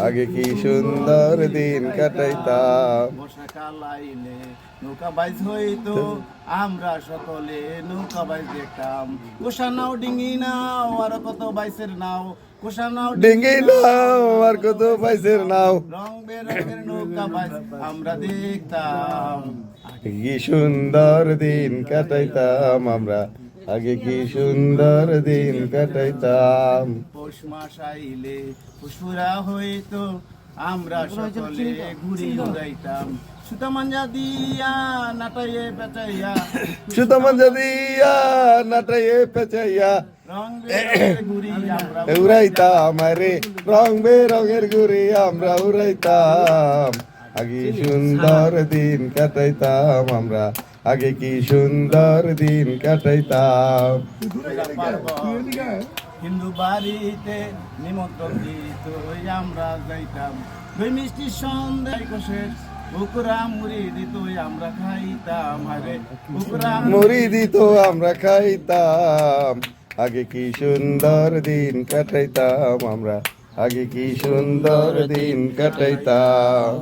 আগে কি সুন্দর দিন কাটাইতাম। বর্ষাকাল আইলে নৌকা বাইজ হইতো, আমরা সকলে নৌকা বাইজ দেখতাম। কোষা নাও ডিঙ্গি নাও আর কত বাইসের নাও, কোষা নাও ডিঙ্গি নাও আর কত বাইসের নাও, রং বেরঙের নৌকা বাইজ আমরা দেখতাম। কি সুন্দর দিন কাটাইতাম আমরা, আগে কি সুন্দর দিন কাটাইতাম। পৌষ মাস আইলে ফুসফুরা হইতো, আমরা সকলে ঘুরি উড়াইতাম। সুতা মাঞ্জা দিয়া নাটাইয়ে পেঁচাইয়া, সুতা মাঞ্জা দিয়া নাটাইয়ে পেঁচাইয়া, রং বেরঙের ঘুরি আমরা উড়াইতাম আরে রং বেরঙের ঘুরি আমরা উড়াইতাম। আগে সুন্দর দিন কাটাইতাম আমরা, আগে কি সুন্দর দিন কাটাইতাম। হিন্দু বাড়িতে নিমন্ত্রণ দিত, আমরা যাইতাম। দই মিষ্টি সন্ধ্যায় কোষের বুকুরা মুড়ি দিত, আমরা খাইতাম। আরে বুকুরা মুড়ি দিত আমরা খাইতাম। আগে কি সুন্দর দিন কাটাইতাম আমরা, আগে কি সুন্দর দিন কাটাইতাম।